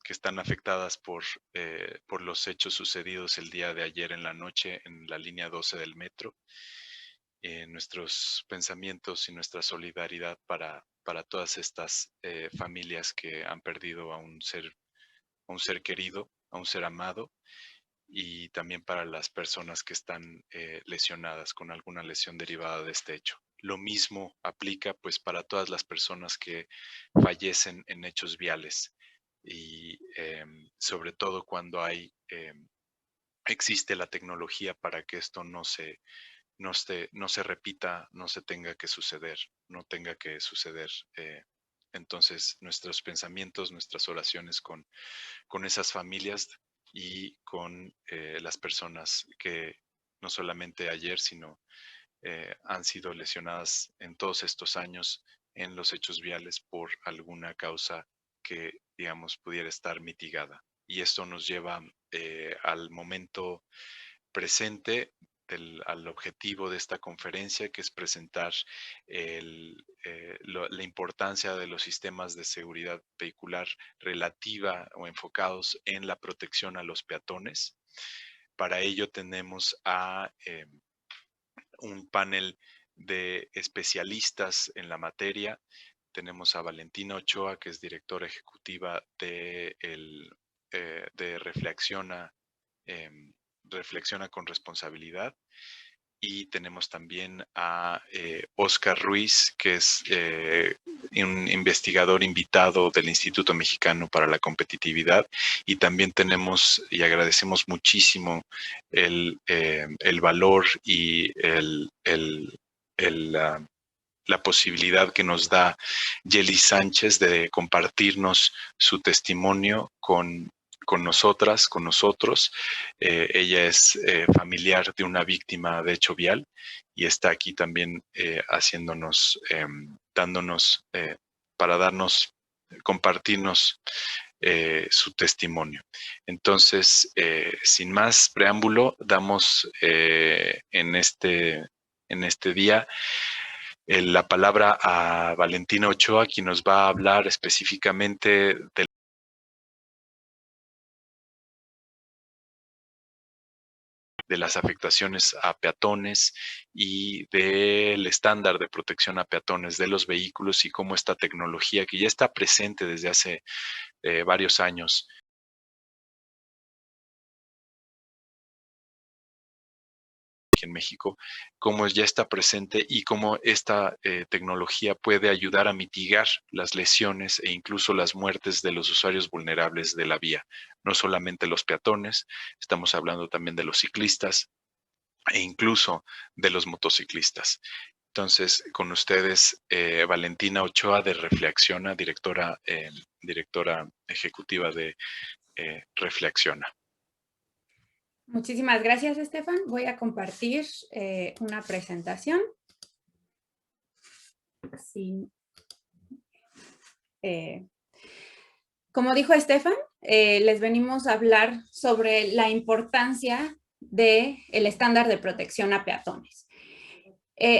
que están afectadas por los hechos sucedidos el día de ayer en la noche en la línea 12 del metro. Nuestros pensamientos y nuestra solidaridad para todas estas familias que han perdido a un ser querido, a un ser amado, y también para las personas que están lesionadas con alguna lesión derivada de este hecho. Lo mismo aplica pues para todas las personas que fallecen en hechos viales y sobre todo cuando existe la tecnología para que esto no se repita, no se tenga que suceder, no tenga que suceder. Entonces, nuestros pensamientos, nuestras oraciones con esas familias y con las personas que no solamente ayer, sino han sido lesionadas en todos estos años en los hechos viales por alguna causa que, digamos, pudiera estar mitigada. Y esto nos lleva al momento presente, al objetivo de esta conferencia, que es presentar la importancia de los sistemas de seguridad vehicular relativa o enfocados en la protección a los peatones. Para ello tenemos a un panel de especialistas en la materia. Tenemos a Valentina Ochoa, que es directora ejecutiva de Reflexiona con Responsabilidad. Y tenemos también a Oscar Ruiz, que es un investigador invitado del Instituto Mexicano para la Competitividad. Y también tenemos, y agradecemos muchísimo el valor y la posibilidad que nos da Yeli Sánchez de compartirnos su testimonio con nosotras, con nosotros. Ella es familiar de una víctima de hecho vial y está aquí también compartirnos su testimonio. Entonces, sin más preámbulo, damos en este día la palabra a Valentina Ochoa, quien nos va a hablar específicamente de las afectaciones a peatones y del estándar de protección a peatones de los vehículos y cómo esta tecnología, que ya está presente desde hace varios años, en México, cómo ya está presente y cómo esta tecnología puede ayudar a mitigar las lesiones e incluso las muertes de los usuarios vulnerables de la vía. No solamente los peatones, estamos hablando también de los ciclistas e incluso de los motociclistas. Entonces, con ustedes, Valentina Ochoa de Reflexiona, directora ejecutiva de Reflexiona. Muchísimas gracias, Estefan. Voy a compartir una presentación. Sí. Como dijo Estefan, les venimos a hablar sobre la importancia del estándar de protección a peatones.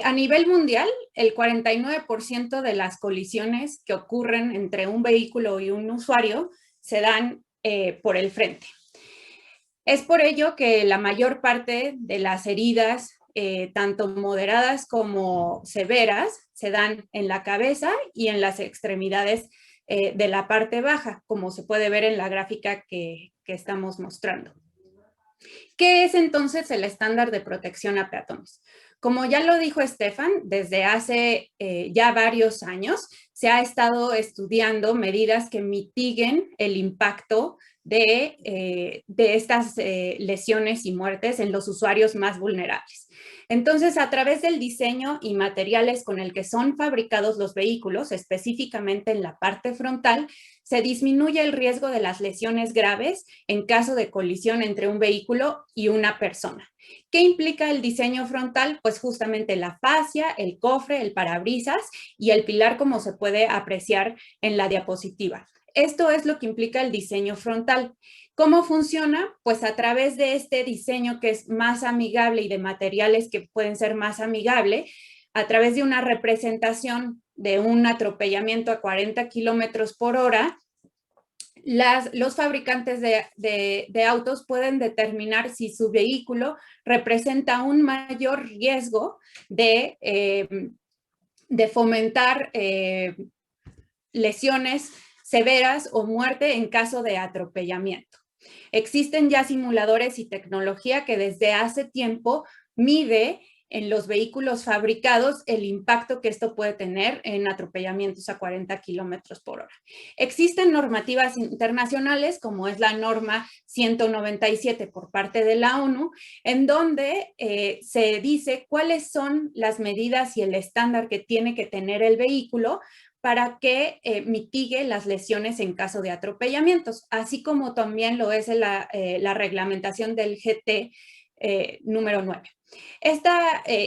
A nivel mundial, el 49% de las colisiones que ocurren entre un vehículo y un usuario se dan por el frente. Es por ello que la mayor parte de las heridas, tanto moderadas como severas, se dan en la cabeza y en las extremidades de la parte baja, como se puede ver en la gráfica que estamos mostrando. ¿Qué es entonces el estándar de protección a peatones? Como ya lo dijo Estefan, desde hace ya varios años se ha estado estudiando medidas que mitiguen el impacto de estas lesiones y muertes en los usuarios más vulnerables. Entonces, a través del diseño y materiales con el que son fabricados los vehículos, específicamente en la parte frontal, se disminuye el riesgo de las lesiones graves en caso de colisión entre un vehículo y una persona. ¿Qué implica el diseño frontal? Pues justamente la fascia, el cofre, el parabrisas y el pilar, como se puede apreciar en la diapositiva. Esto es lo que implica el diseño frontal. ¿Cómo funciona? Pues a través de este diseño que es más amigable y de materiales que pueden ser más amigables, a través de una representación de un atropellamiento a 40 kilómetros por hora, los fabricantes de autos pueden determinar si su vehículo representa un mayor riesgo de fomentar lesiones severas o muerte en caso de atropellamiento. Existen ya simuladores y tecnología que desde hace tiempo mide en los vehículos fabricados el impacto que esto puede tener en atropellamientos a 40 kilómetros por hora. Existen normativas internacionales, como es la norma 197 por parte de la ONU, en donde se dice cuáles son las medidas y el estándar que tiene que tener el vehículo para que mitigue las lesiones en caso de atropellamientos, así como también lo es la reglamentación del GT número 9.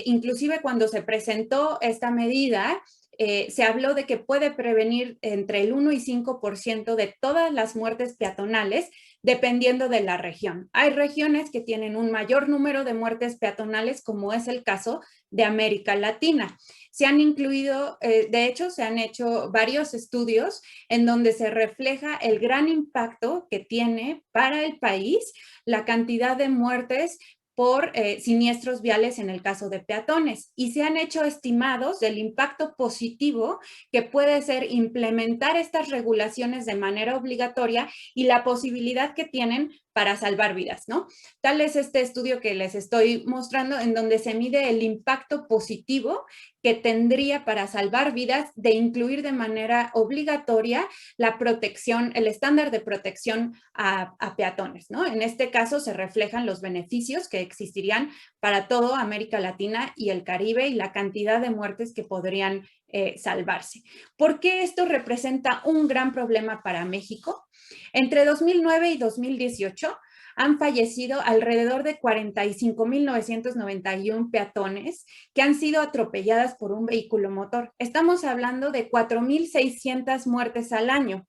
Inclusive cuando se presentó esta medida, se habló de que puede prevenir entre el 1 y 5% de todas las muertes peatonales, dependiendo de la región. Hay regiones que tienen un mayor número de muertes peatonales, como es el caso de América Latina. Se han incluido, de hecho, se han hecho varios estudios en donde se refleja el gran impacto que tiene para el país la cantidad de muertes por siniestros viales en el caso de peatones, y se han hecho estimados del impacto positivo que puede ser implementar estas regulaciones de manera obligatoria y la posibilidad que tienen para salvar vidas, ¿no? Tal es este estudio que les estoy mostrando, en donde se mide el impacto positivo que tendría para salvar vidas de incluir de manera obligatoria la protección, el estándar de protección a peatones, ¿no? En este caso se reflejan los beneficios que existirían para toda América Latina y el Caribe y la cantidad de muertes que podrían salvarse. ¿Por qué esto representa un gran problema para México? Entre 2009 y 2018 han fallecido alrededor de 45,991 peatones que han sido atropelladas por un vehículo motor. Estamos hablando de 4,600 muertes al año.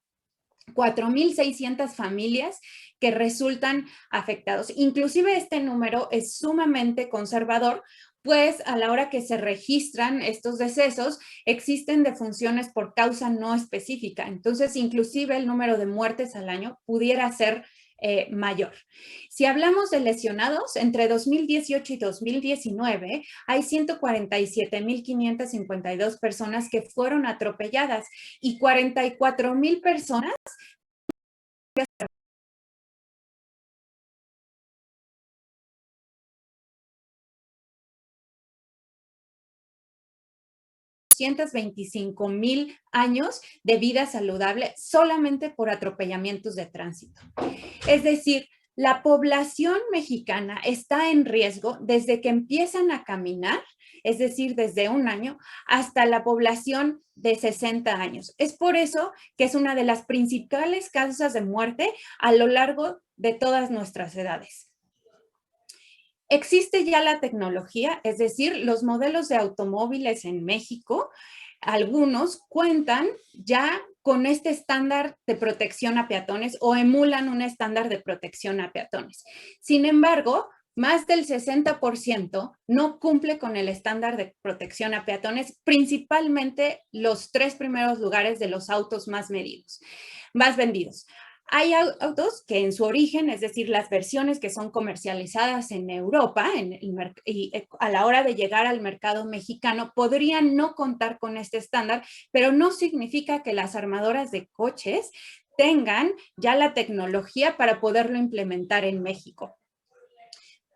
4,600 familias que resultan afectados. Inclusive este número es sumamente conservador, pues a la hora que se registran estos decesos, existen defunciones por causa no específica. Entonces, inclusive el número de muertes al año pudiera ser mayor. Si hablamos de lesionados, entre 2018 y 2019 hay 147,552 personas que fueron atropelladas y 44,000 personas $225,000 años de vida saludable solamente por atropellamientos de tránsito. Es decir, la población mexicana está en riesgo desde que empiezan a caminar, es decir, desde un año, hasta la población de 60 años. Es por eso que es una de las principales causas de muerte a lo largo de todas nuestras edades. Existe ya la tecnología, es decir, los modelos de automóviles en México, algunos cuentan ya con este estándar de protección a peatones o emulan un estándar de protección a peatones. Sin embargo, más del 60% no cumple con el estándar de protección a peatones, principalmente los 3 primeros lugares de los autos más vendidos. Hay autos que en su origen, es decir, las versiones que son comercializadas en Europa y a la hora de llegar al mercado mexicano, podrían no contar con este estándar, pero no significa que las armadoras de coches tengan ya la tecnología para poderlo implementar en México.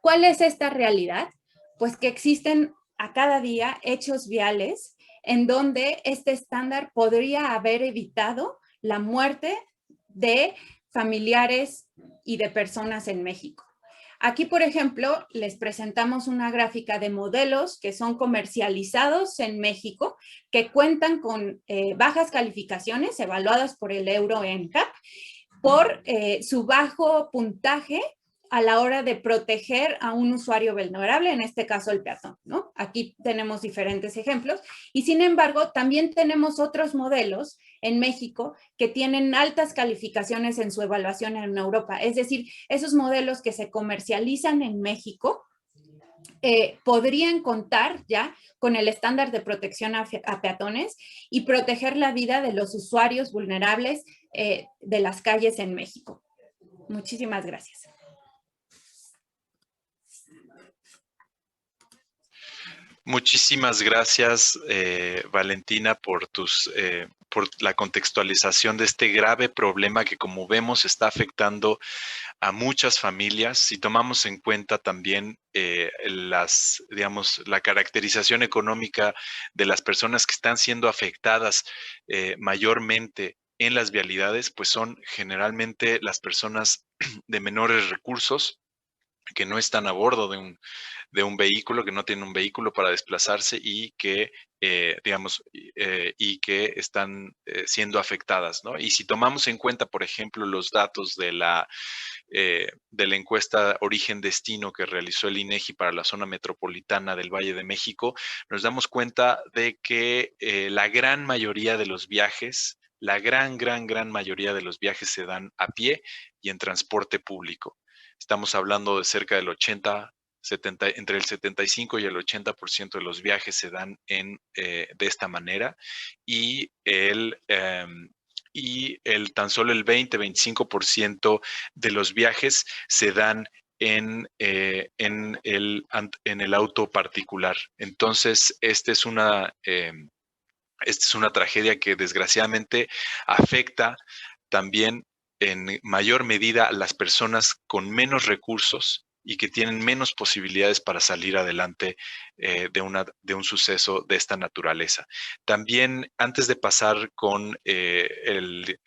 ¿Cuál es esta realidad? Pues que existen a cada día hechos viales en donde este estándar podría haber evitado la muerte de familiares y de personas en México. Aquí, por ejemplo, les presentamos una gráfica de modelos que son comercializados en México, que cuentan con bajas calificaciones evaluadas por el Euro NCAP por su bajo puntaje a la hora de proteger a un usuario vulnerable, en este caso el peatón, ¿no? Aquí tenemos diferentes ejemplos y sin embargo también tenemos otros modelos en México que tienen altas calificaciones en su evaluación en Europa. Es decir, esos modelos que se comercializan en México podrían contar ya con el estándar de protección a peatones y proteger la vida de los usuarios vulnerables de las calles en México. Muchísimas gracias. Muchísimas gracias, Valentina, por la contextualización de este grave problema que, como vemos, está afectando a muchas familias. Si tomamos en cuenta también la caracterización económica de las personas que están siendo afectadas mayormente en las vialidades, pues son generalmente las personas de menores recursos que no están a bordo de un vehículo, que no tienen un vehículo para desplazarse y que, y que están siendo afectadas, ¿no? Y si tomamos en cuenta, por ejemplo, los datos de la encuesta Origen-Destino que realizó el INEGI para la zona metropolitana del Valle de México, nos damos cuenta de que la gran mayoría de los viajes, la gran mayoría de los viajes se dan a pie y en transporte público. Estamos hablando de cerca del 70, entre el 75 y el 80% de los viajes se dan de esta manera y tan solo el 20-25% de los viajes se dan en el auto particular. Entonces, esta es una tragedia que desgraciadamente afecta también en mayor medida a las personas con menos recursos y que tienen menos posibilidades para salir adelante de un suceso de esta naturaleza. También, antes de pasar con el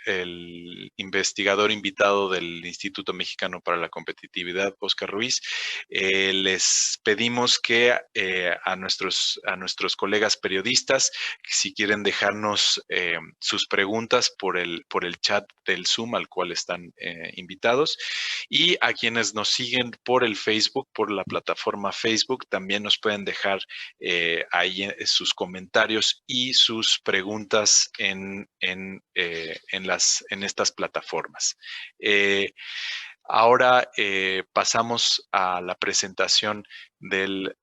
investigador invitado del Instituto Mexicano para la Competitividad, Óscar Ruiz, les pedimos que a nuestros colegas periodistas, si quieren dejarnos sus preguntas por el chat del Zoom al cual están invitados, y a quienes nos siguen por el Facebook, por la plataforma Facebook, también nos pueden dejar ahí sus comentarios y sus preguntas en estas plataformas. Ahora pasamos a la presentación del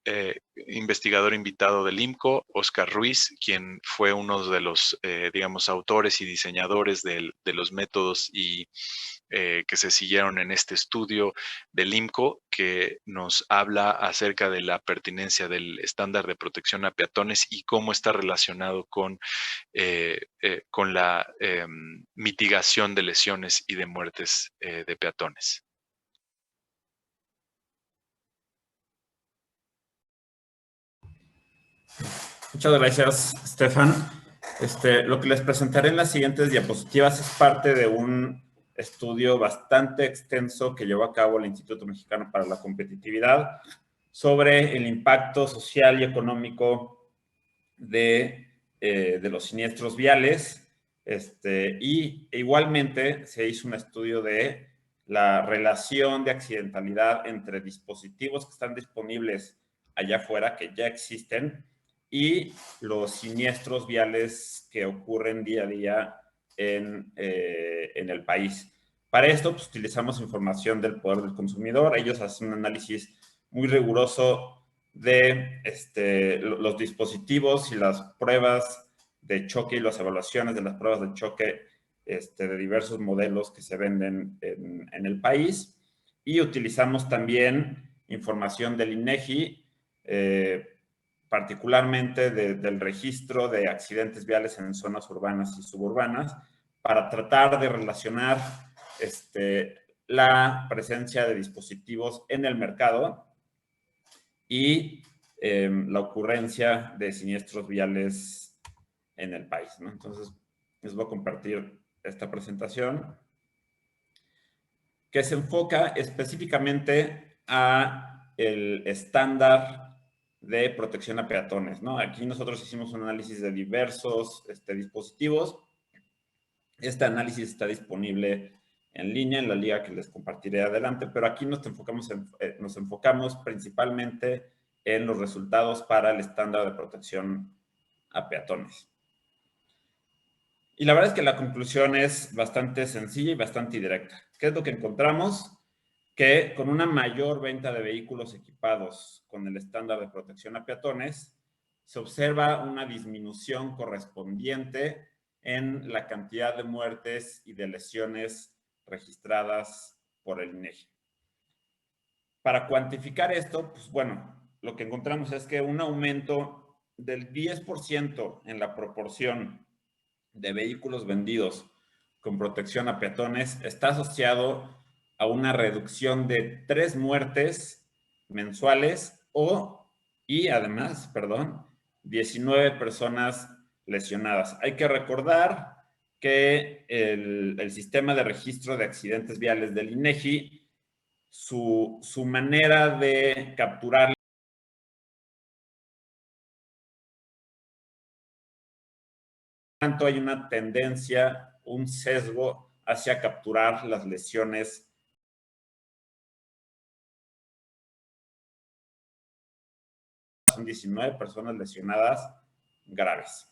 investigador invitado del IMCO, Óscar Ruiz, quien fue uno de los, autores y diseñadores de los métodos que se siguieron en este estudio del IMCO, que nos habla acerca de la pertinencia del estándar de protección a peatones y cómo está relacionado con la mitigación de lesiones y de muertes de peatones. Muchas gracias, Stefan. Lo que les presentaré en las siguientes diapositivas es parte de un estudio bastante extenso que llevó a cabo el Instituto Mexicano para la Competitividad sobre el impacto social y económico de los siniestros viales. Y igualmente se hizo un estudio de la relación de accidentalidad entre dispositivos que están disponibles allá afuera, que ya existen, y los siniestros viales que ocurren día a día en el país. Para esto, pues, utilizamos información del Poder del Consumidor. Ellos hacen un análisis muy riguroso de los dispositivos y las pruebas de choque y las evaluaciones de las pruebas de choque de diversos modelos que se venden en el país. Y utilizamos también información del INEGI, particularmente del registro de accidentes viales en zonas urbanas y suburbanas, para tratar de relacionar la presencia de dispositivos en el mercado y la ocurrencia de siniestros viales en el país, ¿no? Entonces, les voy a compartir esta presentación que se enfoca específicamente a el estándar de protección a peatones, ¿no? Aquí nosotros hicimos un análisis de diversos dispositivos. Este análisis está disponible en línea en la liga que les compartiré adelante, pero aquí nos enfocamos principalmente en los resultados para el estándar de protección a peatones. Y la verdad es que la conclusión es bastante sencilla y bastante directa. ¿Qué es lo que encontramos? Que con una mayor venta de vehículos equipados con el estándar de protección a peatones, se observa una disminución correspondiente en la cantidad de muertes y de lesiones registradas por el INEGI. Para cuantificar esto, pues bueno, lo que encontramos es que un aumento del 10% en la proporción de vehículos vendidos con protección a peatones está asociado a una reducción de 3 muertes mensuales y además, 19 personas lesionadas. Hay que recordar que el sistema de registro de accidentes viales del INEGI, su manera de capturar tanto hay una tendencia, un sesgo hacia capturar las lesiones. Son 19 personas lesionadas graves.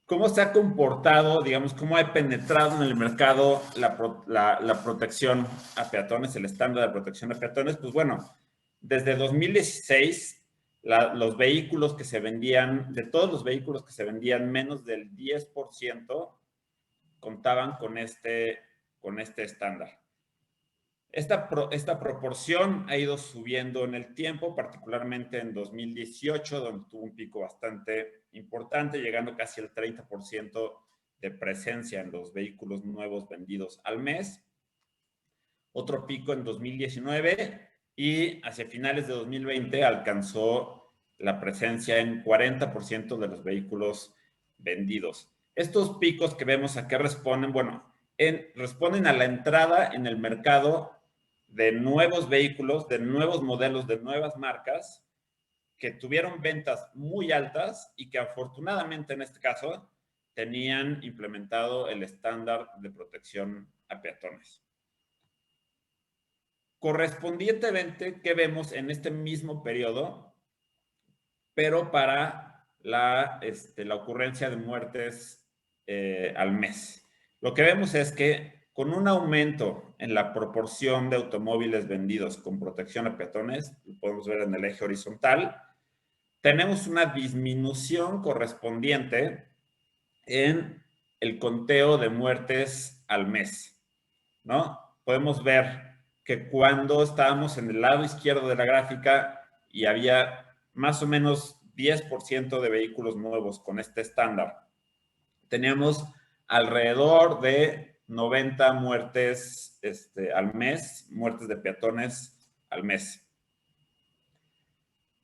¿Cómo se ha comportado, digamos, cómo ha penetrado en el mercado la protección a peatones, el estándar de protección a peatones? Pues bueno, desde 2016, los vehículos que se vendían, de todos los vehículos que se vendían, menos del 10% contaban con este estándar. Esta proporción ha ido subiendo en el tiempo, particularmente en 2018, donde tuvo un pico bastante importante, llegando casi al 30% de presencia en los vehículos nuevos vendidos al mes. Otro pico en 2019 y hacia finales de 2020 alcanzó la presencia en 40% de los vehículos vendidos. Estos picos que vemos, ¿a qué responden? Bueno, responden a la entrada en el mercado de nuevos vehículos, de nuevos modelos, de nuevas marcas que tuvieron ventas muy altas y que afortunadamente en este caso tenían implementado el estándar de protección a peatones. Correspondientemente, ¿qué vemos en este mismo periodo? Pero para la ocurrencia de muertes al mes. Lo que vemos es que con un aumento en la proporción de automóviles vendidos con protección a peatones, lo podemos ver en el eje horizontal, tenemos una disminución correspondiente en el conteo de muertes al mes, ¿no? Podemos ver que cuando estábamos en el lado izquierdo de la gráfica y había más o menos 10% de vehículos nuevos con este estándar, teníamos alrededor de 90 muertes al mes, muertes de peatones al mes.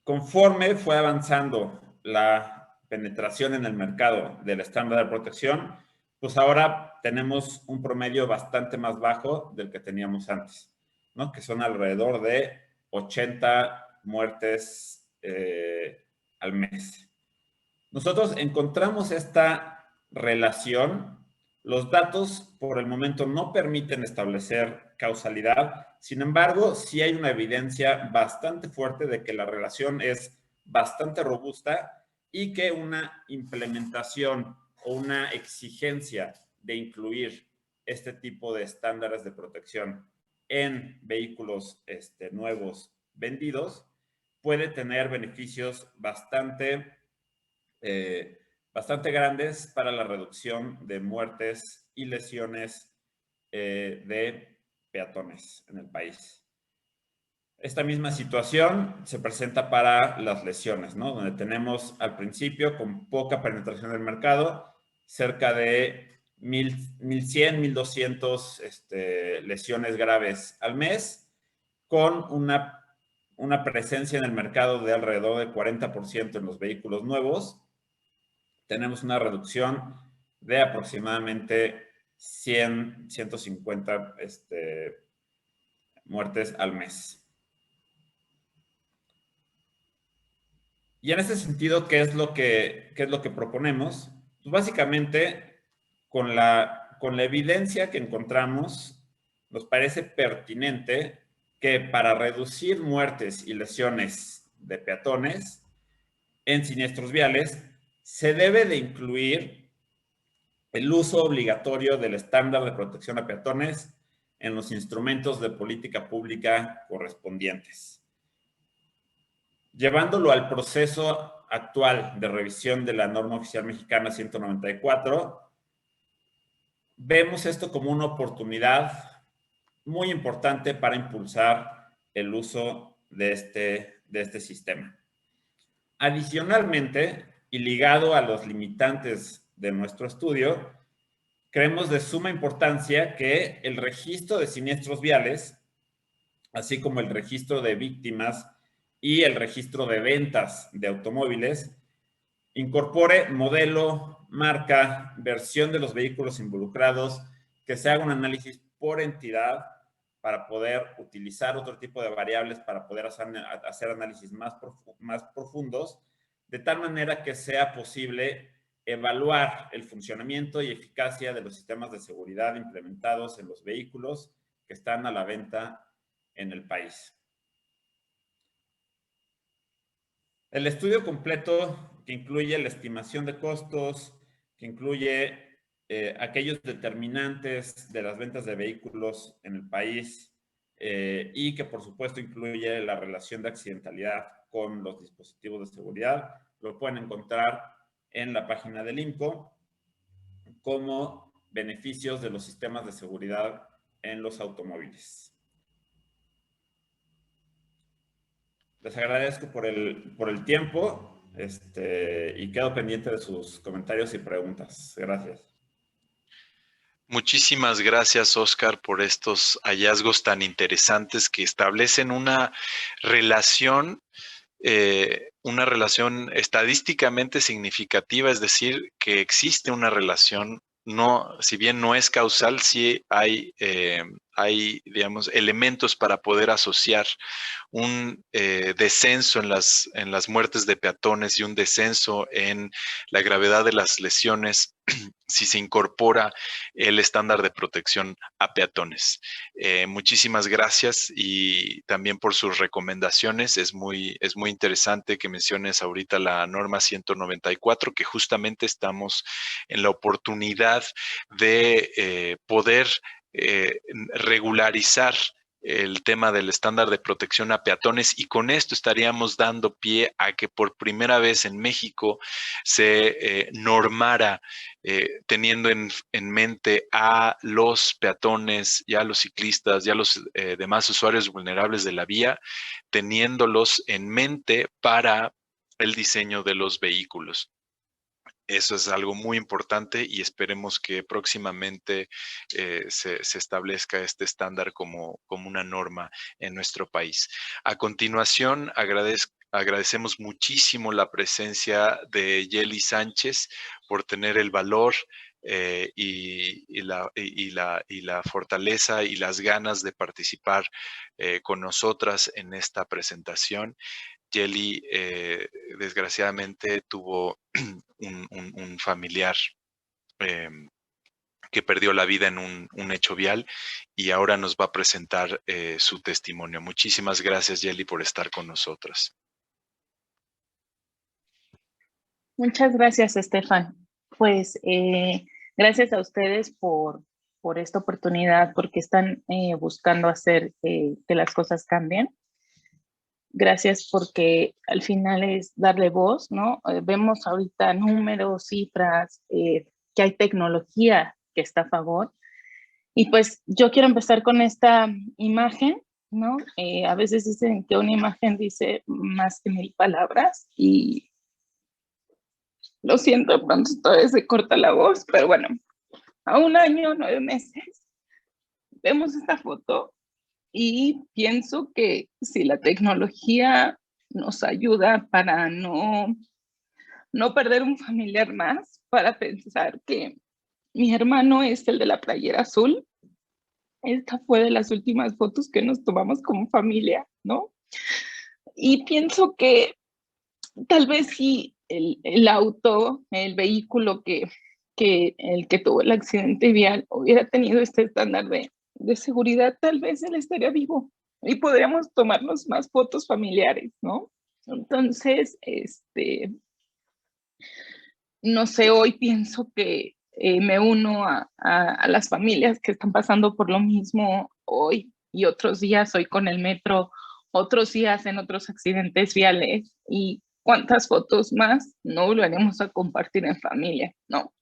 Conforme fue avanzando la penetración en el mercado del estándar de protección, pues ahora tenemos un promedio bastante más bajo del que teníamos antes, ¿no? Que son alrededor de 80 muertes al mes. Nosotros encontramos esta relación. Los datos por el momento no permiten establecer causalidad. Sin embargo, sí hay una evidencia bastante fuerte de que la relación es bastante robusta y que una implementación o una exigencia de incluir este tipo de estándares de protección en vehículos nuevos vendidos puede tener beneficios bastante grandes para la reducción de muertes y lesiones de peatones en el país. Esta misma situación se presenta para las lesiones, ¿no? Donde tenemos al principio, con poca penetración del mercado, cerca de 1,100, 1,200 lesiones graves al mes, con una presencia en el mercado de alrededor del 40% en los vehículos nuevos. Tenemos una reducción de aproximadamente 100, 150 muertes al mes. Y en ese sentido, ¿qué es lo que proponemos? Pues básicamente, con la evidencia que encontramos, nos parece pertinente que para reducir muertes y lesiones de peatones en siniestros viales, se debe de incluir el uso obligatorio del estándar de protección a peatones en los instrumentos de política pública correspondientes. Llevándolo al proceso actual de revisión de la norma oficial mexicana 194, vemos esto como una oportunidad muy importante para impulsar el uso de este sistema. Adicionalmente, y ligado a los limitantes de nuestro estudio, creemos de suma importancia que el registro de siniestros viales, así como el registro de víctimas y el registro de ventas de automóviles, incorpore modelo, marca, versión de los vehículos involucrados, que se haga un análisis por entidad para poder utilizar otro tipo de variables para poder hacer análisis más profundos, de tal manera que sea posible evaluar el funcionamiento y eficacia de los sistemas de seguridad implementados en los vehículos que están a la venta en el país. El estudio completo, que incluye la estimación de costos, que incluye aquellos determinantes de las ventas de vehículos en el país y que por supuesto incluye la relación de accidentalidad con los dispositivos de seguridad, lo pueden encontrar en la página del IMCO como beneficios de los sistemas de seguridad en los automóviles. Les agradezco por el tiempo y quedo pendiente de sus comentarios y preguntas. Gracias. Muchísimas gracias, Oscar, por estos hallazgos tan interesantes que establecen una relación estadísticamente significativa, es decir, que existe una relación, no, si bien no es causal, sí hay, digamos, elementos para poder asociar un descenso en las muertes de peatones y un descenso en la gravedad de las lesiones si se incorpora el estándar de protección a peatones. Muchísimas gracias y también por sus recomendaciones. Es muy interesante que menciones ahorita la norma 194, que justamente estamos en la oportunidad de poder regularizar el tema del estándar de protección a peatones, y con esto estaríamos dando pie a que por primera vez en México se normara teniendo en mente a los peatones, ya a los ciclistas, ya a los demás usuarios vulnerables de la vía, teniéndolos en mente para el diseño de los vehículos. Eso es algo muy importante y esperemos que próximamente se establezca este estándar como una norma en nuestro país. A continuación, agradecemos muchísimo la presencia de Yeli Sánchez por tener el valor y la fortaleza y las ganas de participar con nosotras en esta presentación. Yeli desgraciadamente tuvo un familiar que perdió la vida en un hecho vial y ahora nos va a presentar su testimonio. Muchísimas gracias, Yeli, por estar con nosotras. Muchas gracias, Estefan. Pues gracias a ustedes por esta oportunidad, porque están buscando hacer que las cosas cambien. Gracias porque al final es darle voz, ¿no? Vemos ahorita números, cifras, que hay tecnología que está a favor. Y pues yo quiero empezar con esta imagen, ¿no? A veces dicen que una imagen dice más que 1000 palabras y lo siento, de pronto todavía se corta la voz, pero bueno, a 1 año, 9 meses, vemos esta foto. Y pienso que si la tecnología nos ayuda para no perder un familiar más, para pensar que mi hermano es el de la playera azul, esta fue de las últimas fotos que nos tomamos como familia, ¿no? Y pienso que tal vez si el auto, el vehículo que tuvo el accidente vial hubiera tenido este estándar de seguridad, tal vez él estaría vivo y podríamos tomarnos más fotos familiares, ¿no? Entonces, no sé, hoy pienso que me uno a las familias que están pasando por lo mismo hoy y otros días, hoy con el metro, otros días en otros accidentes viales, y ¿Cuántas fotos más no volveremos a compartir en familia? No.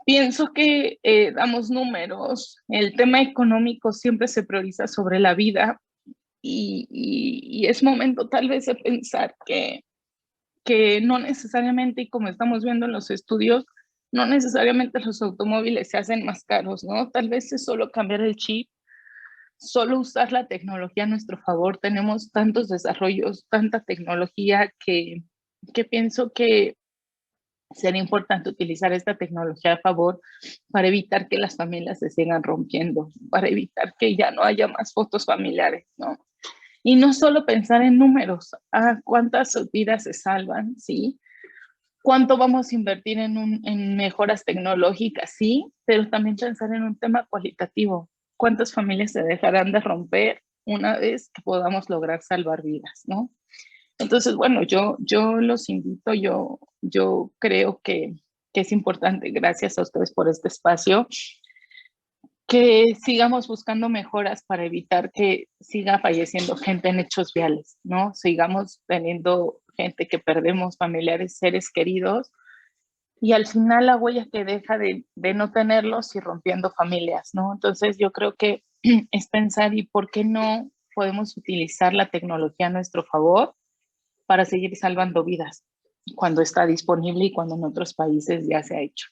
Pienso que damos números, el tema económico siempre se prioriza sobre la vida y es momento tal vez de pensar que no necesariamente, y como estamos viendo en los estudios, no necesariamente los automóviles se hacen más caros, ¿no? Tal vez es solo cambiar el chip, solo usar la tecnología a nuestro favor. Tenemos tantos desarrollos, tanta tecnología que pienso que sería importante utilizar esta tecnología a favor para evitar que las familias se sigan rompiendo, para evitar que ya no haya más fotos familiares, ¿no? Y no solo pensar en números, cuántas vidas se salvan, ¿sí? ¿Cuánto vamos a invertir en mejoras tecnológicas? Sí, pero también pensar en un tema cualitativo. ¿Cuántas familias se dejarán de romper una vez que podamos lograr salvar vidas, ¿no? Entonces, bueno, yo los invito, yo creo que es importante, gracias a ustedes por este espacio, que sigamos buscando mejoras para evitar que siga falleciendo gente en hechos viales, ¿no? Sigamos teniendo gente que perdemos, familiares, seres queridos, y al final la huella que deja de no tenerlos y rompiendo familias, ¿no? Entonces yo creo que es pensar, ¿y por qué no podemos utilizar la tecnología a nuestro favor para seguir salvando vidas cuando está disponible y cuando en otros países ya se ha hecho?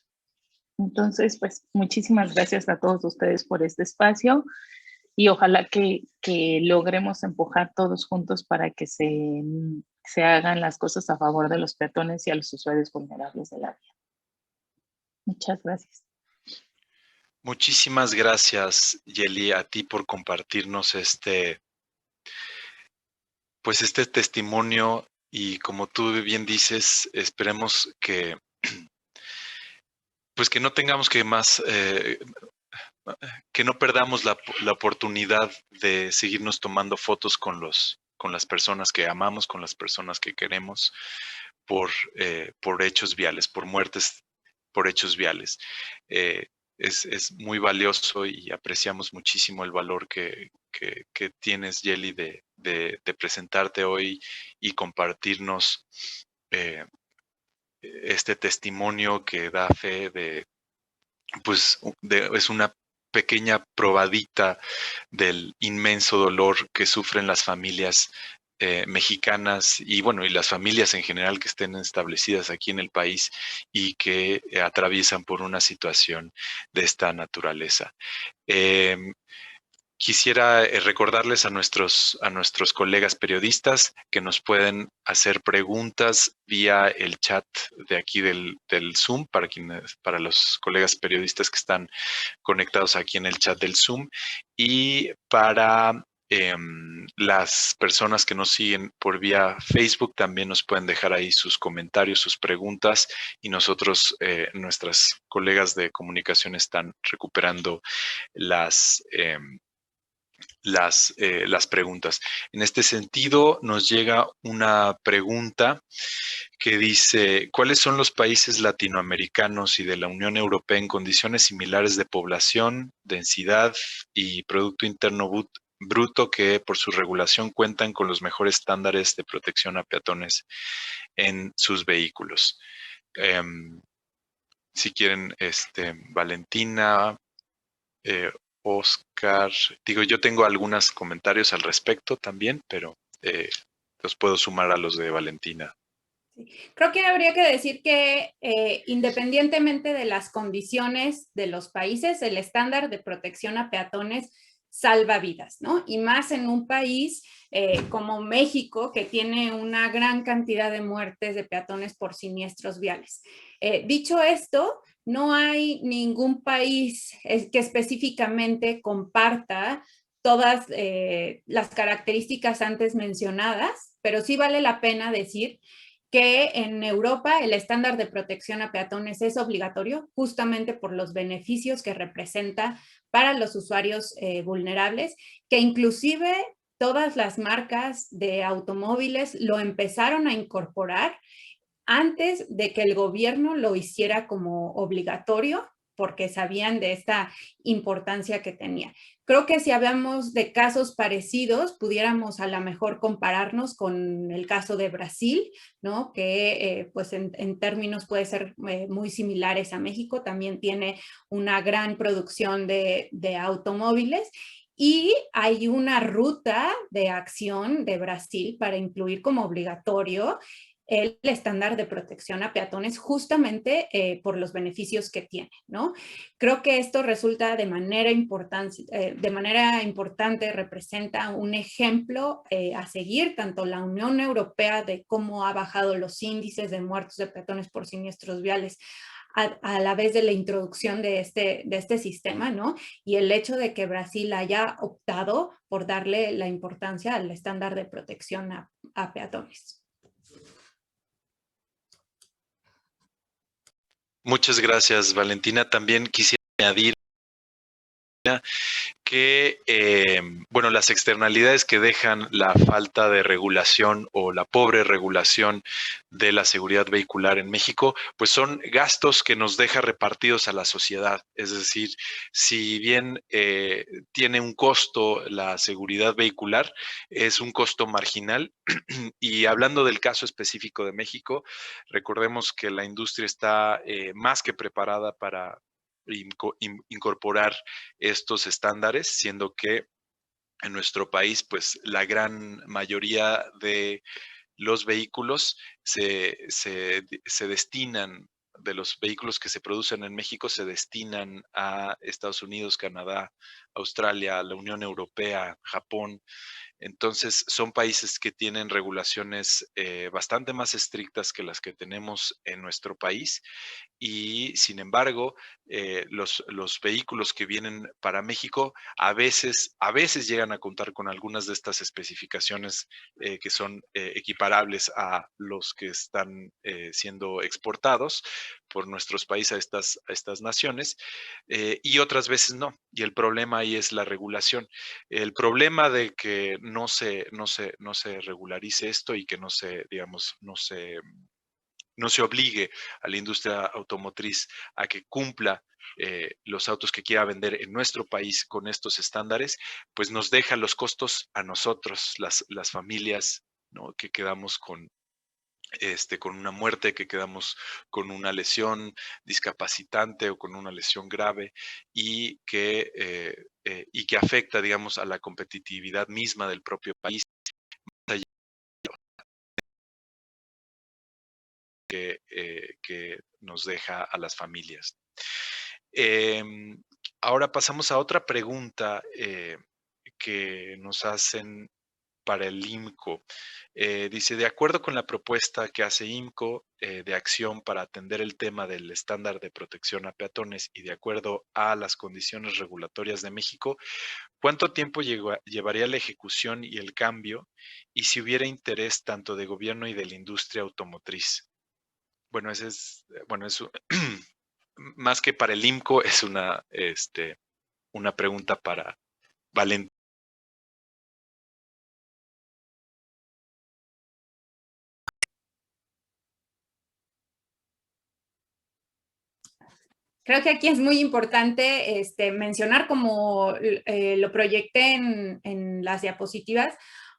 Entonces, pues muchísimas gracias a todos ustedes por este espacio y ojalá que logremos empujar todos juntos para que se hagan las cosas a favor de los peatones y a los usuarios vulnerables de la vía. Muchas gracias. Muchísimas gracias, Yeli, a ti por compartirnos pues este testimonio, y como tú bien dices, esperemos que pues que no tengamos que más que no perdamos la oportunidad de seguirnos tomando fotos con las personas que amamos, con las personas que queremos, por hechos viales, por muertes por hechos viales. Es muy valioso y apreciamos muchísimo el valor que tienes, Yeli, de presentarte hoy y compartirnos este testimonio que da fe pues es una pequeña probadita del inmenso dolor que sufren las familias mexicanas y bueno, y las familias en general que estén establecidas aquí en el país y que atraviesan por una situación de esta naturaleza. Quisiera recordarles a nuestros colegas periodistas que nos pueden hacer preguntas vía el chat de aquí del Zoom para los colegas periodistas que están conectados aquí en el chat del Zoom, y para las personas que nos siguen por vía Facebook también nos pueden dejar ahí sus comentarios, sus preguntas, y nosotros, nuestras colegas de comunicación están recuperando las preguntas. En este sentido, nos llega una pregunta que dice: ¿cuáles son los países latinoamericanos y de la Unión Europea en condiciones similares de población, densidad y Producto Interno Bruto que por su regulación cuentan con los mejores estándares de protección a peatones en sus vehículos? Si quieren, Valentina, Oscar, digo, yo tengo algunos comentarios al respecto también, pero los puedo sumar a los de Valentina. Creo que habría que decir que independientemente de las condiciones de los países, el estándar de protección a peatones salva vidas, ¿no? Y más en un país como México, que tiene una gran cantidad de muertes de peatones por siniestros viales. Dicho esto, no hay ningún país que específicamente comparta todas las características antes mencionadas, pero sí vale la pena decir que en Europa el estándar de protección a peatones es obligatorio justamente por los beneficios que representa para los usuarios vulnerables, que inclusive todas las marcas de automóviles lo empezaron a incorporar antes de que el gobierno lo hiciera como obligatorio porque sabían de esta importancia que tenía. Creo que si hablamos de casos parecidos, pudiéramos a lo mejor compararnos con el caso de Brasil, ¿no? Que pues en términos puede ser muy similares a México, también tiene una gran producción de automóviles. Y hay una ruta de acción de Brasil para incluir como obligatorio el estándar de protección a peatones justamente por los beneficios que tiene, ¿no? Creo que esto resulta de manera importante, representa un ejemplo a seguir, tanto la Unión Europea de cómo ha bajado los índices de muertos de peatones por siniestros viales a la vez de la introducción de este sistema, ¿no? Y el hecho de que Brasil haya optado por darle la importancia al estándar de protección a peatones. Muchas gracias, Valentina. También quisiera añadir que, bueno, las externalidades que dejan la falta de regulación o la pobre regulación de la seguridad vehicular en México, pues son gastos que nos deja repartidos a la sociedad. Es decir, si bien tiene un costo la seguridad vehicular, es un costo marginal. Y hablando del caso específico de México, recordemos que la industria está más que preparada para incorporar estos estándares, siendo que en nuestro país, pues la gran mayoría de los vehículos se destinan, de los vehículos que se producen en México, se destinan a Estados Unidos, Canadá, Australia, la Unión Europea, Japón. Entonces, son países que tienen regulaciones bastante más estrictas que las que tenemos en nuestro país y, sin embargo, los vehículos que vienen para México a veces llegan a contar con algunas de estas especificaciones que son equiparables a los que están siendo exportados por nuestros países a estas naciones y otras veces no. Y el problema ahí es la regulación. El problema de que no se regularice esto y que no se obligue a la industria automotriz a que cumpla los autos que quiera vender en nuestro país con estos estándares, pues nos deja los costos a nosotros, las familias, ¿no? Que quedamos con una muerte, que quedamos con una lesión discapacitante o con una lesión grave y que afecta, digamos, a la competitividad misma del propio país que nos deja a las familias. Ahora pasamos a otra pregunta que nos hacen para el IMCO. Dice, de acuerdo con la propuesta que hace IMCO de acción para atender el tema del estándar de protección a peatones y de acuerdo a las condiciones regulatorias de México, ¿cuánto tiempo llevaría la ejecución y el cambio y si hubiera interés tanto de gobierno y de la industria automotriz? Bueno, más que para el IMCO, es una pregunta para Valentín. Creo que aquí es muy importante mencionar, como lo proyecté en las diapositivas,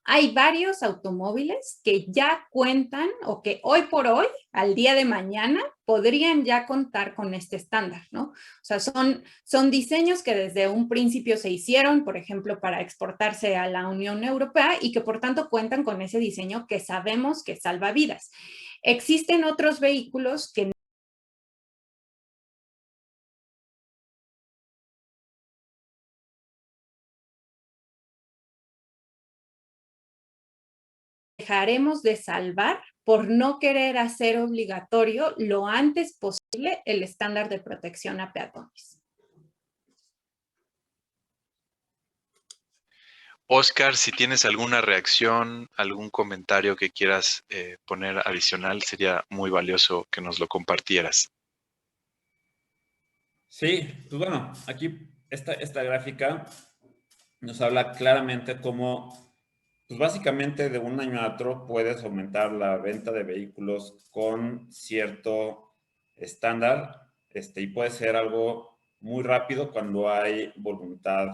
hay varios automóviles que ya cuentan o que hoy por hoy, al día de mañana, podrían ya contar con este estándar, ¿no? O sea, son diseños que desde un principio se hicieron, por ejemplo, para exportarse a la Unión Europea y que por tanto cuentan con ese diseño que sabemos que salva vidas. Existen otros vehículos que dejaremos de salvar por no querer hacer obligatorio lo antes posible el estándar de protección a peatones. Oscar, si tienes alguna reacción, algún comentario que quieras poner adicional, sería muy valioso que nos lo compartieras. Sí, pues bueno, aquí esta gráfica nos habla claramente cómo, pues básicamente de un año a otro puedes aumentar la venta de vehículos con cierto estándar y puede ser algo muy rápido cuando hay voluntad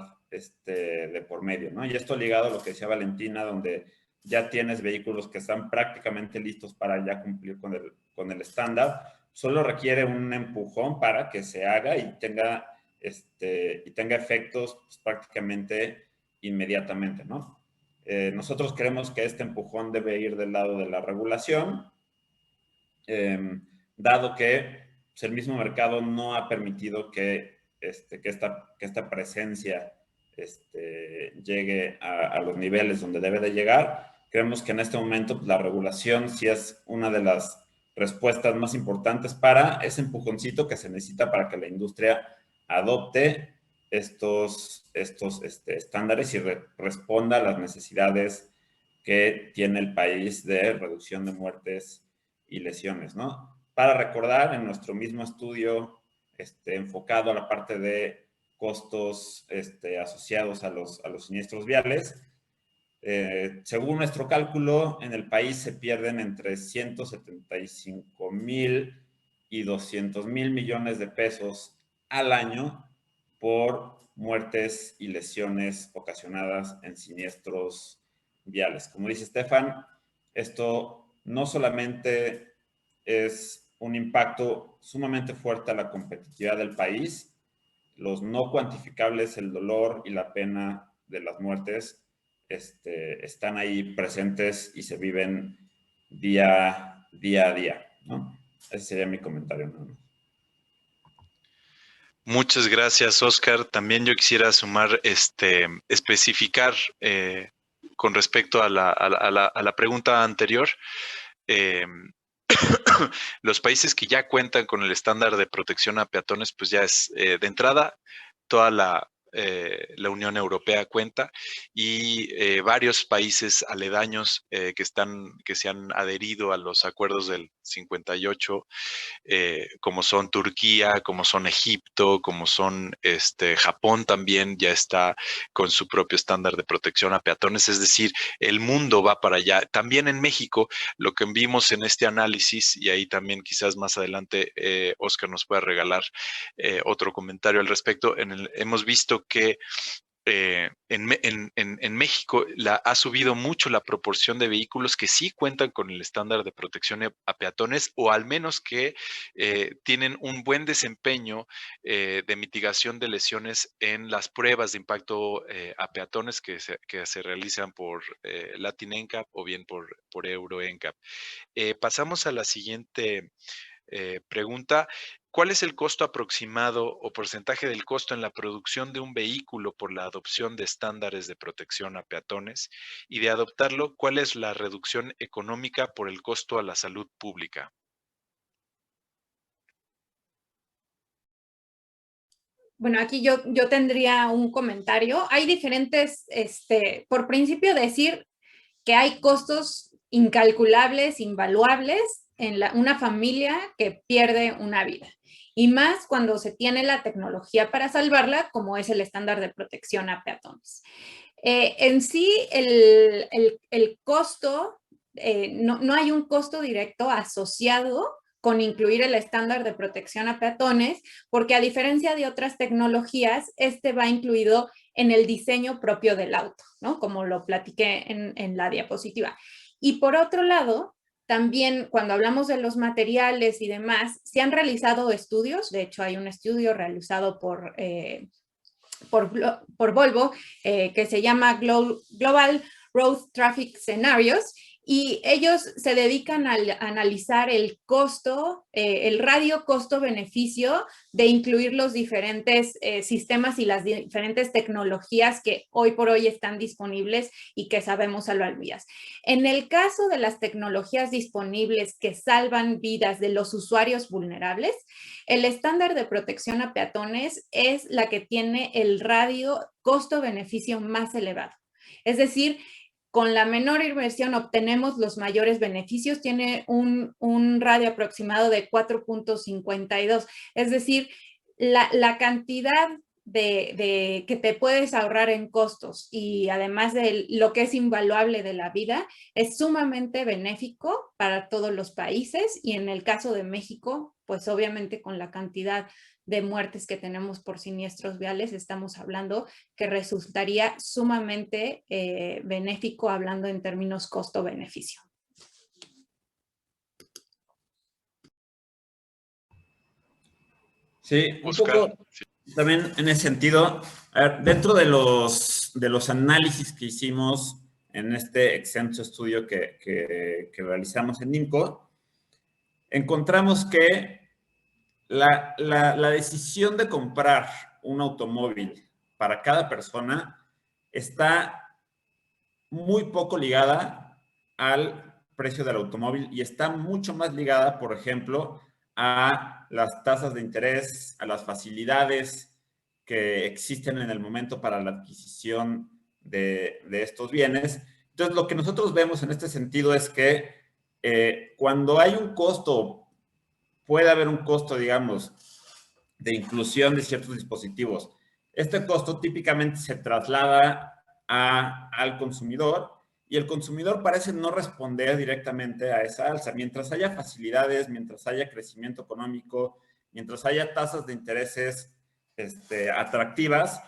de por medio, ¿no? Y esto ligado a lo que decía Valentina, donde ya tienes vehículos que están prácticamente listos para ya cumplir con el estándar, solo requiere un empujón para que se haga y tenga efectos pues, prácticamente inmediatamente, ¿no? Nosotros creemos que este empujón debe ir del lado de la regulación, dado que pues, el mismo mercado no ha permitido que esta presencia llegue a los niveles donde debe de llegar. Creemos que en este momento pues, la regulación sí es una de las respuestas más importantes para ese empujoncito que se necesita para que la industria adopte estos estándares y responda a las necesidades que tiene el país de reducción de muertes y lesiones, ¿no? Para recordar, en nuestro mismo estudio enfocado a la parte de costos asociados a los siniestros viales, según nuestro cálculo, en el país se pierden entre 175,000 y 200,000 millones de pesos al año por muertes y lesiones ocasionadas en siniestros viales. Como dice Estefan, esto no solamente es un impacto sumamente fuerte a la competitividad del país, los no cuantificables, el dolor y la pena de las muertes están ahí presentes y se viven día a día, ¿no? Ese sería mi comentario, ¿no? Muchas gracias, Oscar. También yo quisiera sumar, especificar con respecto a la pregunta anterior. Los países que ya cuentan con el estándar de protección a peatones, pues ya es de entrada toda la Unión Europea cuenta y varios países aledaños que se han adherido a los acuerdos del 58, como son Turquía, como son Egipto, como son Japón también ya está con su propio estándar de protección a peatones, es decir, el mundo va para allá. También en México, lo que vimos en este análisis, y ahí también quizás más adelante Oscar nos pueda regalar otro comentario al respecto, hemos visto que en México ha subido mucho la proporción de vehículos que sí cuentan con el estándar de protección a peatones o al menos que tienen un buen desempeño de mitigación de lesiones en las pruebas de impacto a peatones que se realizan por Latin NCAP o bien por Euro NCAP. Pasamos a la siguiente pregunta. ¿Cuál es el costo aproximado o porcentaje del costo en la producción de un vehículo por la adopción de estándares de protección a peatones? Y de adoptarlo, ¿cuál es la reducción económica por el costo a la salud pública? Bueno, aquí yo tendría un comentario. Hay diferentes, por principio decir que hay costos incalculables, invaluables en una familia que pierde una vida. Y más cuando se tiene la tecnología para salvarla, como es el estándar de protección a peatones. En sí, el costo, no hay un costo directo asociado con incluir el estándar de protección a peatones, porque a diferencia de otras tecnologías, va incluido en el diseño propio del auto, ¿no? Como lo platiqué en la diapositiva. Y por otro lado, también cuando hablamos de los materiales y demás, se han realizado estudios, de hecho hay un estudio realizado por Volvo, que se llama Global Road Traffic Scenarios, y ellos se dedican a analizar el costo, el radio costo-beneficio de incluir los diferentes sistemas y las diferentes tecnologías que hoy por hoy están disponibles y que sabemos salvar vidas. En el caso de las tecnologías disponibles que salvan vidas de los usuarios vulnerables, el estándar de protección a peatones es la que tiene el radio costo-beneficio más elevado. Es decir, con la menor inversión obtenemos los mayores beneficios, tiene un radio aproximado de 4.52, es decir, la cantidad de que te puedes ahorrar en costos y además de lo que es invaluable de la vida, es sumamente benéfico para todos los países y en el caso de México, pues obviamente con la cantidad de muertes que tenemos por siniestros viales, estamos hablando que resultaría sumamente benéfico hablando en términos costo-beneficio. Sí, un Oscar, poco también en ese sentido, a ver, dentro de los análisis que hicimos en este extenso estudio que realizamos en NIMCO, encontramos que la decisión de comprar un automóvil para cada persona está muy poco ligada al precio del automóvil y está mucho más ligada, por ejemplo, a las tasas de interés, a las facilidades que existen en el momento para la adquisición de estos bienes. Entonces, lo que nosotros vemos en este sentido es que cuando hay un costo, puede haber un costo, digamos, de inclusión de ciertos dispositivos. Este costo típicamente se traslada al consumidor y el consumidor parece no responder directamente a esa alza. Mientras haya facilidades, mientras haya crecimiento económico, mientras haya tasas de intereses atractivas,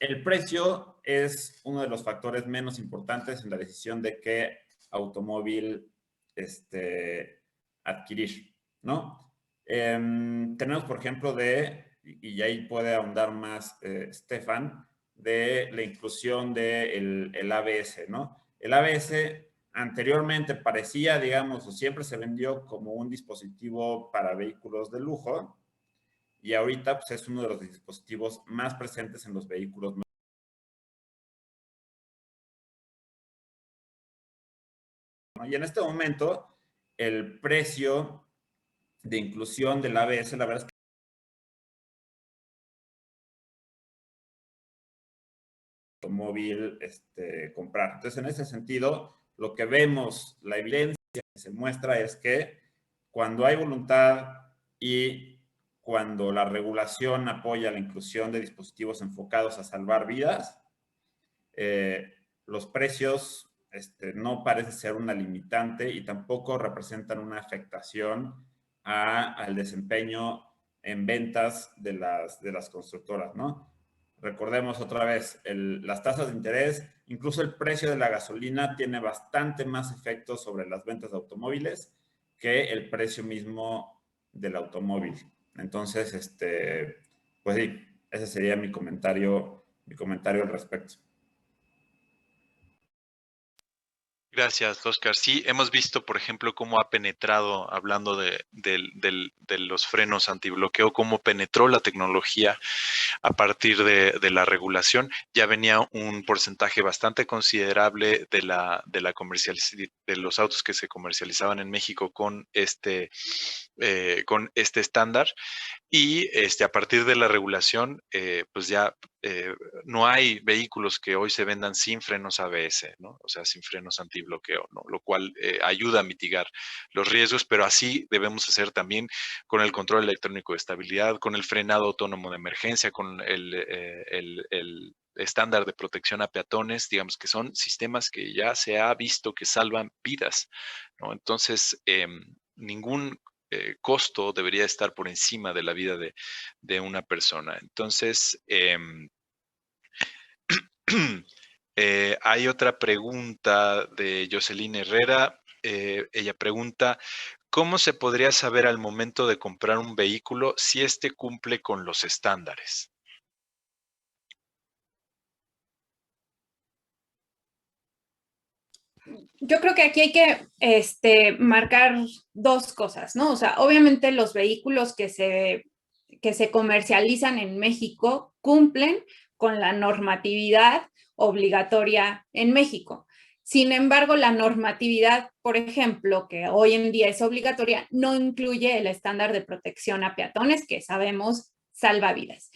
el precio es uno de los factores menos importantes en la decisión de qué automóvil adquirir, ¿no? Tenemos, por ejemplo, y ahí puede ahondar más Stefan, de la inclusión del el ABS, ¿no? El ABS anteriormente parecía, digamos, o siempre se vendió como un dispositivo para vehículos de lujo, y ahorita pues, es uno de los dispositivos más presentes en los vehículos. ¿No? Y en este momento, el precio de inclusión del ABS, la verdad es que automóvil comprar. Entonces, en ese sentido, lo que vemos, la evidencia que se muestra es que cuando hay voluntad y cuando la regulación apoya la inclusión de dispositivos enfocados a salvar vidas, los precios no parece ser una limitante y tampoco representan una afectación al desempeño en ventas de las constructoras, ¿no? Recordemos otra vez, las tasas de interés, incluso el precio de la gasolina tiene bastante más efecto sobre las ventas de automóviles que el precio mismo del automóvil. Entonces, pues sí, ese sería mi comentario al respecto. gracias, Oscar. Sí, hemos visto, por ejemplo, cómo ha penetrado, hablando de los frenos antibloqueo, cómo penetró la tecnología a partir de la regulación. Ya venía un porcentaje bastante considerable de los autos que se comercializaban en México con este estándar. Y a partir de la regulación, pues ya no hay vehículos que hoy se vendan sin frenos ABS, ¿no? O sea, sin frenos antibloqueo, ¿no? Lo cual ayuda a mitigar los riesgos, pero así debemos hacer también con el control electrónico de estabilidad, con el frenado autónomo de emergencia, con el estándar de protección a peatones, digamos que son sistemas que ya se ha visto que salvan vidas, ¿no? Entonces, ningún costo debería estar por encima de la vida de una persona. Entonces, hay otra pregunta de Jocelyn Herrera. Ella pregunta, ¿cómo se podría saber al momento de comprar un vehículo si éste cumple con los estándares? Yo creo que aquí hay que marcar dos cosas, ¿no? O sea, obviamente los vehículos que se comercializan en México cumplen con la normatividad obligatoria en México. Sin embargo, la normatividad, por ejemplo, que hoy en día es obligatoria, no incluye el estándar de protección a peatones, que sabemos salva vidas.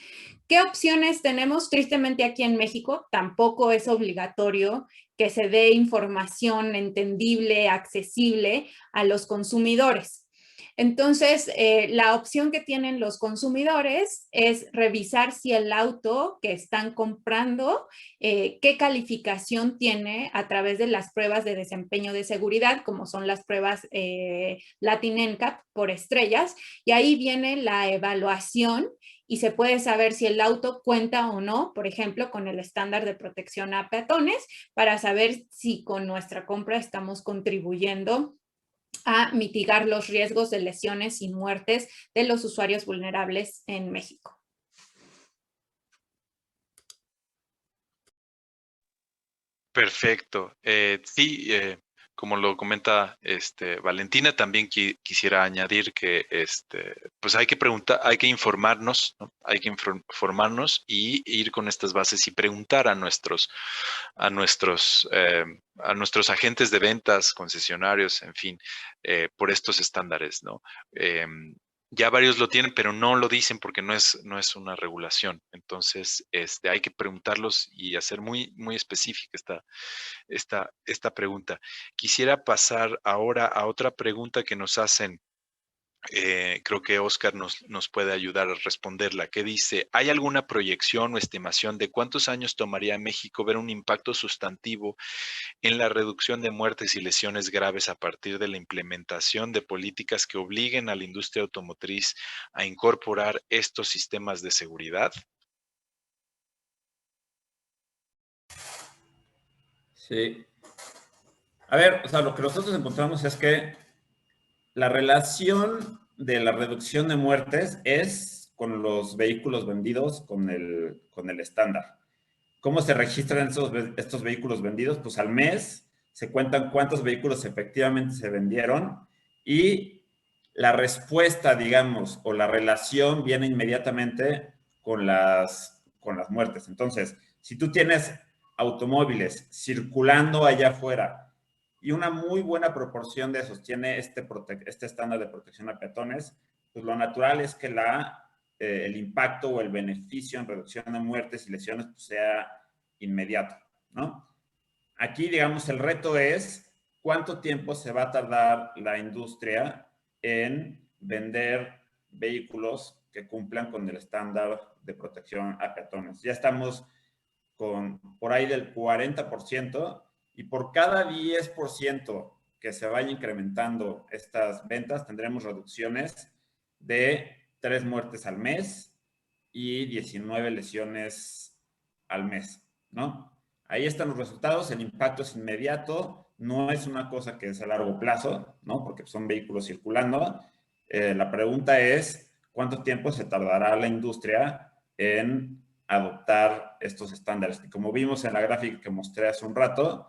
¿Qué opciones tenemos? Tristemente aquí en México tampoco es obligatorio que se dé información entendible, accesible a los consumidores. Entonces, la opción que tienen los consumidores es revisar si el auto que están comprando, qué calificación tiene a través de las pruebas de desempeño de seguridad, como son las pruebas Latin NCAP por estrellas, y ahí viene la evaluación y se puede saber si el auto cuenta o no, por ejemplo, con el estándar de protección a peatones, para saber si con nuestra compra estamos contribuyendo a mitigar los riesgos de lesiones y muertes de los usuarios vulnerables en México. Perfecto. Sí, como lo comenta Valentina, también quisiera añadir que pues hay que preguntar, hay que informarnos, ¿no? Hay que informarnos y ir con estas bases y preguntar a nuestros agentes de ventas, concesionarios, en fin, por estos estándares, ¿no? Ya varios lo tienen, pero no lo dicen porque no es una regulación. Entonces, hay que preguntarlos y hacer muy, muy específica esta pregunta. Quisiera pasar ahora a otra pregunta que nos hacen. Creo que Oscar nos puede ayudar a responderla, que dice, ¿hay alguna proyección o estimación de cuántos años tomaría a México ver un impacto sustantivo en la reducción de muertes y lesiones graves a partir de la implementación de políticas que obliguen a la industria automotriz a incorporar estos sistemas de seguridad? Sí. A ver, o sea, lo que nosotros encontramos es que la relación de la reducción de muertes es con los vehículos vendidos con el estándar. ¿Cómo se registran estos vehículos vendidos? Pues al mes se cuentan cuántos vehículos efectivamente se vendieron y la respuesta, digamos, o la relación viene inmediatamente con las muertes. Entonces, si tú tienes automóviles circulando allá afuera y una muy buena proporción de esos tiene este estándar de protección a peatones, pues lo natural es que el impacto o el beneficio en reducción de muertes y lesiones pues sea inmediato, ¿no? Aquí, digamos, el reto es cuánto tiempo se va a tardar la industria en vender vehículos que cumplan con el estándar de protección a peatones. Ya estamos por ahí del 40%, y por cada 10% que se vaya incrementando estas ventas, tendremos reducciones de 3 muertes al mes y 19 lesiones al mes, ¿no? Ahí están los resultados, el impacto es inmediato, no es una cosa que es a largo plazo, ¿no? Porque son vehículos circulando. La pregunta es, ¿cuánto tiempo se tardará la industria en adoptar estos estándares? Y como vimos en la gráfica que mostré hace un rato,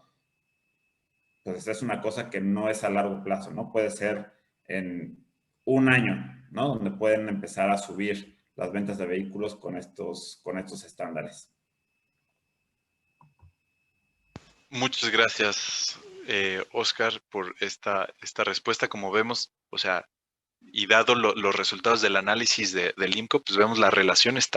pues es una cosa que no es a largo plazo, ¿no? Puede ser en un año, ¿no? Donde pueden empezar a subir las ventas de vehículos con estos estándares. Muchas gracias, Oscar, por esta respuesta. Como vemos, o sea, y dado los resultados del análisis del IMCO, pues vemos la relación es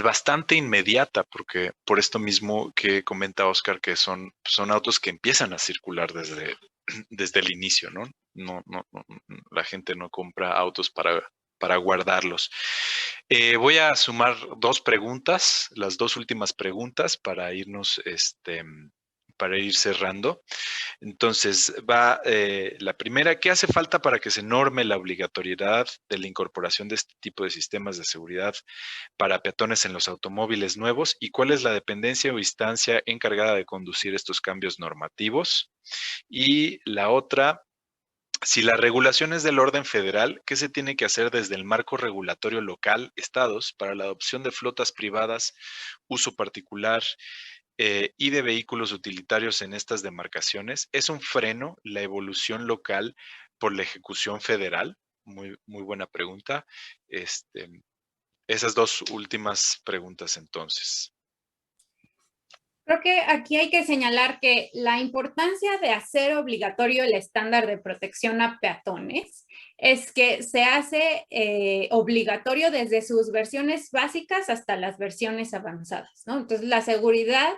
bastante inmediata, porque por esto mismo que comenta Oscar, que son autos que empiezan a circular desde el inicio, ¿no? No, la gente no compra autos para guardarlos. Voy a sumar dos preguntas, las dos últimas preguntas para irnos, para ir cerrando. Entonces, va la primera, ¿qué hace falta para que se norme la obligatoriedad de la incorporación de este tipo de sistemas de seguridad para peatones en los automóviles nuevos? ¿Y cuál es la dependencia o instancia encargada de conducir estos cambios normativos? Y la otra, si la regulación es del orden federal, ¿qué se tiene que hacer desde el marco regulatorio local, estados, para la adopción de flotas privadas, uso particular y de vehículos utilitarios en estas demarcaciones? ¿Es un freno la evolución local por la ejecución federal? Muy, muy buena pregunta. Esas dos últimas preguntas entonces. Creo que aquí hay que señalar que la importancia de hacer obligatorio el estándar de protección a peatones es que se hace obligatorio desde sus versiones básicas hasta las versiones avanzadas, ¿no? Entonces, la seguridad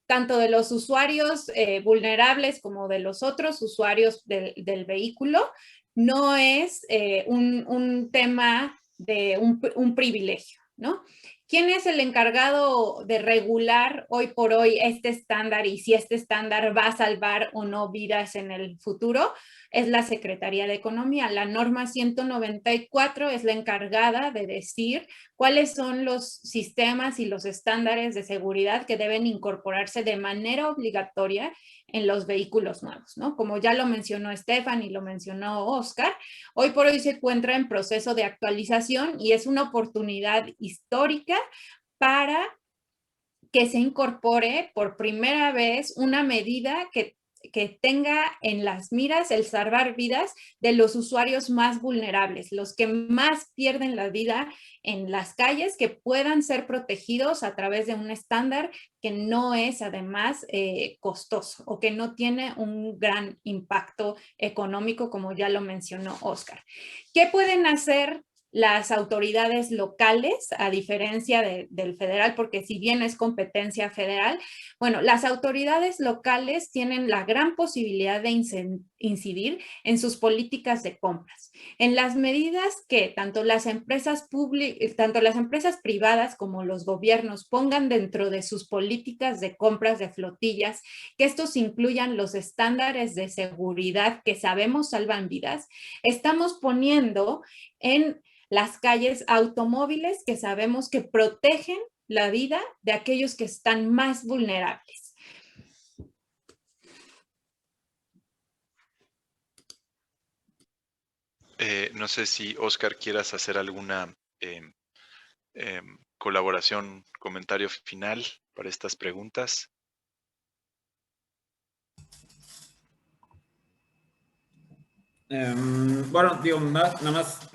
tanto de los usuarios vulnerables como de los otros usuarios del vehículo no es un tema de un privilegio, ¿no? ¿Quién es el encargado de regular hoy por hoy este estándar y si este estándar va a salvar o no vidas en el futuro? Es la Secretaría de Economía. La norma 194 es la encargada de decir cuáles son los sistemas y los estándares de seguridad que deben incorporarse de manera obligatoria en los vehículos nuevos, ¿no? Como ya lo mencionó Estefan y lo mencionó Oscar, hoy por hoy se encuentra en proceso de actualización y es una oportunidad histórica para que se incorpore por primera vez una medida que tenga en las miras el salvar vidas de los usuarios más vulnerables, los que más pierden la vida en las calles, que puedan ser protegidos a través de un estándar que no es además costoso o que no tiene un gran impacto económico, como ya lo mencionó Oscar. ¿Qué pueden hacer las autoridades locales, a diferencia del federal, porque si bien es competencia federal, bueno, las autoridades locales tienen la gran posibilidad de incidir en sus políticas de compras, en las medidas que tanto las empresas privadas como los gobiernos pongan dentro de sus políticas de compras de flotillas, que estos incluyan los estándares de seguridad que sabemos salvan vidas, estamos poniendo en las calles automóviles que sabemos que protegen la vida de aquellos que están más vulnerables. No sé si, Oscar, quieras hacer alguna colaboración, comentario final para estas preguntas. Bueno, digo, nada más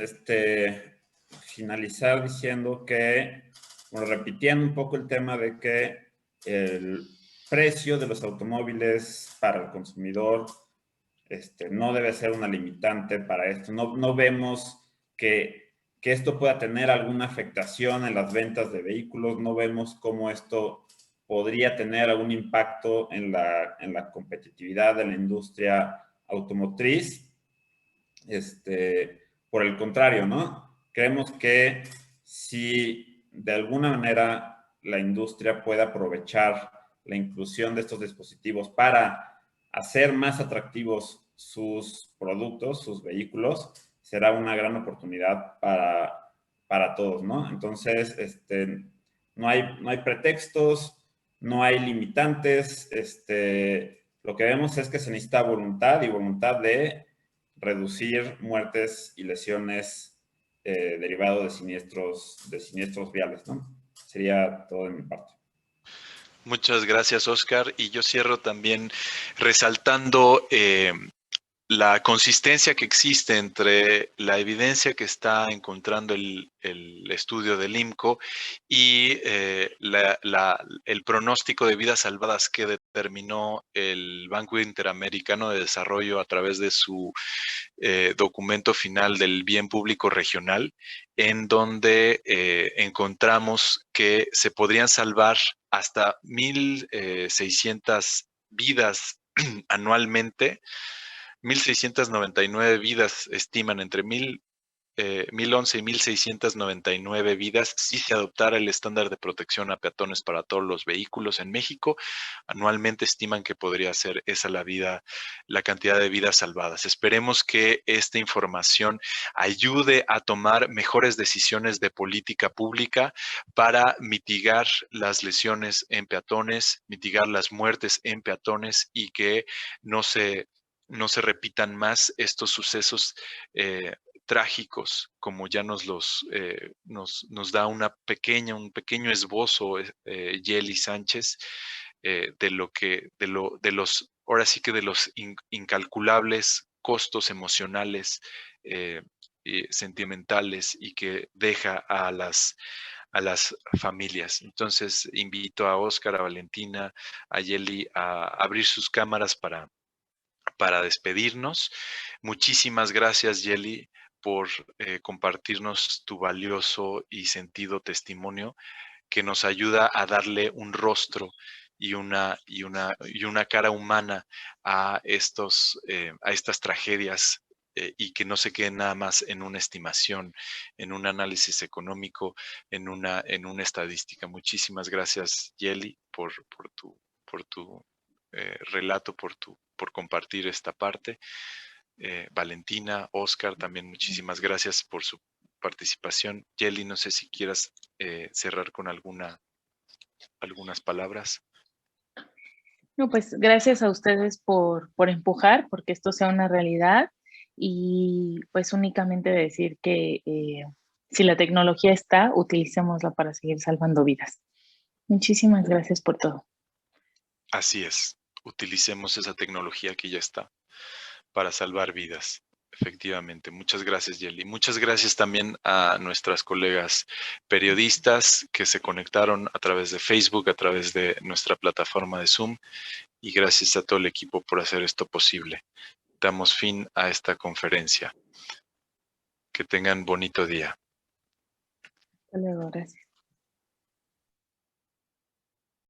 finalizar diciendo que, bueno, repitiendo un poco el tema de que el precio de los automóviles para el consumidor no debe ser una limitante para esto. No vemos que esto pueda tener alguna afectación en las ventas de vehículos, no vemos cómo esto podría tener algún impacto en la competitividad de la industria automotriz. Por el contrario, ¿no? Creemos que si de alguna manera la industria puede aprovechar la inclusión de estos dispositivos para hacer más atractivos sus productos, sus vehículos, será una gran oportunidad para todos, ¿no? Entonces, no hay pretextos, no hay limitantes, lo que vemos es que se necesita voluntad y voluntad de reducir muertes y lesiones derivado de siniestros viales, ¿no? Sería todo de mi parte. Muchas gracias, Oscar. Y yo cierro también resaltando la consistencia que existe entre la evidencia que está encontrando el estudio del IMCO y el pronóstico de vidas salvadas que determinó el Banco Interamericano de Desarrollo a través de su documento final del bien público regional, en donde encontramos que se podrían salvar hasta 1,600 vidas anualmente. 1,699 vidas estiman entre 1,011 y 1,699 vidas si se adoptara el estándar de protección a peatones para todos los vehículos en México. Anualmente estiman que podría ser esa la cantidad de vidas salvadas. Esperemos que esta información ayude a tomar mejores decisiones de política pública para mitigar las lesiones en peatones, mitigar las muertes en peatones y que no se repitan más estos sucesos trágicos, como ya nos da un pequeño esbozo Yeli Sánchez ahora sí que de los incalculables costos emocionales, sentimentales y que deja a las familias. Entonces invito a Oscar, a Valentina, a Yeli a abrir sus cámaras para despedirnos. Muchísimas gracias, Yeli, por compartirnos tu valioso y sentido testimonio que nos ayuda a darle un rostro y una cara humana a estas tragedias y que no se quede nada más en una estimación, en un análisis económico, en una estadística. Muchísimas gracias, Yeli, por tu relato, por compartir esta parte. Valentina, Oscar, también muchísimas gracias por su participación. Yeli, no sé si quieras cerrar con algunas palabras. No, pues gracias a ustedes por empujar, porque esto sea una realidad y pues únicamente decir que si la tecnología está, utilicémosla para seguir salvando vidas. Muchísimas gracias por todo. Así es, utilicemos esa tecnología que ya está para salvar vidas. Efectivamente. Muchas gracias, Yeli. Muchas gracias también a nuestras colegas periodistas que se conectaron a través de Facebook, a través de nuestra plataforma de Zoom. Y gracias a todo el equipo por hacer esto posible. Damos fin a esta conferencia. Que tengan bonito día. Hasta luego, gracias.